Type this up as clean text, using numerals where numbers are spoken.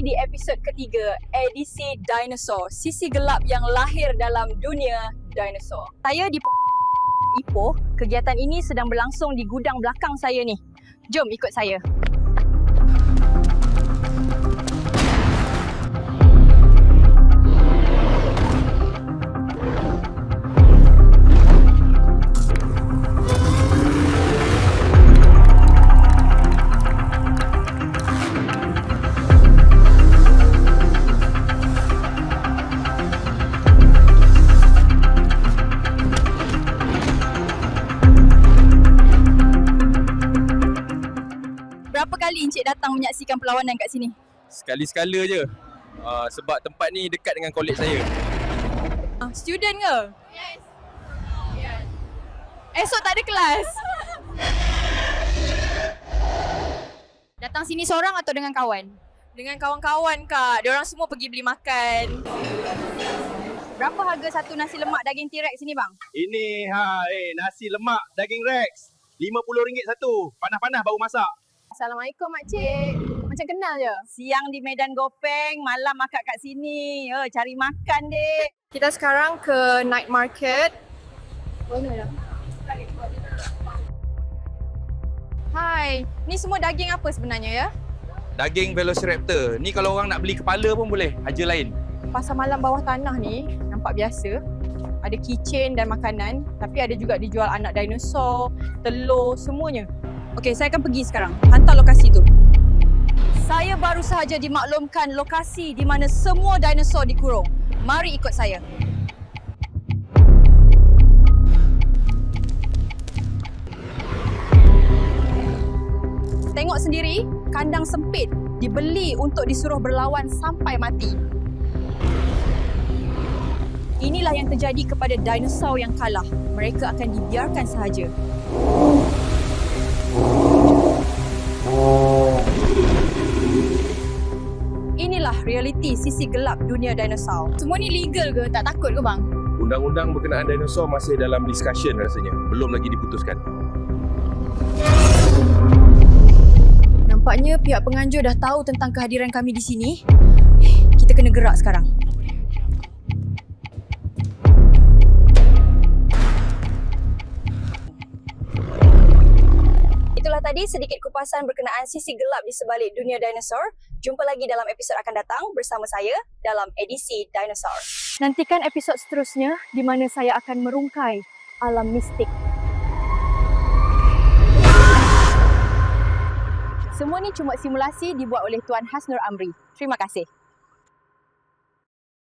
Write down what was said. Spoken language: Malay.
di episod ketiga edisi Dinosaur, sisi gelap yang lahir dalam dunia dinosaur. Saya di Ipoh, kegiatan ini sedang berlangsung di gudang belakang saya ni. Jom ikut saya. Berapa kali Encik datang menyaksikan perlawanan kat sini? Sekali-sekala je. Sebab tempat ni dekat dengan kolej saya. Student ke? Yes. Esok tak ada kelas? Datang sini seorang atau dengan kawan? Dengan kawan-kawan kak. Diorang semua pergi beli makan. Berapa harga satu nasi lemak daging T-Rex ni bang? Ini nasi lemak daging Rex. RM50 satu. Panas-panas baru masak. Assalamualaikum makcik. Macam kenal je. Siang di Medan Gopeng, malam akak kat sini. Cari makan dek. Kita sekarang ke night market. Mana dah? Hai, ni semua daging apa sebenarnya ya? Daging Velociraptor. Ni kalau orang nak beli kepala pun boleh. Haja lain. Pasar malam bawah tanah ni nampak biasa. Ada keychain dan makanan. Tapi ada juga dijual anak dinosaur, telur, semuanya. Okey, saya akan pergi sekarang. Hantar lokasi tu. Saya baru sahaja dimaklumkan lokasi di mana semua dinosaur dikurung. Mari ikut saya. Tengok sendiri, kandang sempit dibeli untuk disuruh berlawan sampai mati. Inilah yang terjadi kepada dinosaur yang kalah. Mereka akan dibiarkan sahaja. Inilah realiti sisi gelap dunia dinosaur. Semua ni legal ke? Tak takut ke bang? Undang-undang berkenaan dinosaur masih dalam discussion rasanya. Belum lagi diputuskan. Nampaknya pihak penganjur dah tahu tentang kehadiran kami di sini. Kita kena gerak sekarang. Itulah tadi sedikit kupasan berkenaan sisi gelap di sebalik dunia dinosaur. Jumpa lagi dalam episod akan datang bersama saya dalam edisi Dinosaur. Nantikan episod seterusnya di mana saya akan merungkai alam mistik. Semua ni cuma simulasi dibuat oleh Tuan Hasnur Amri. Terima kasih.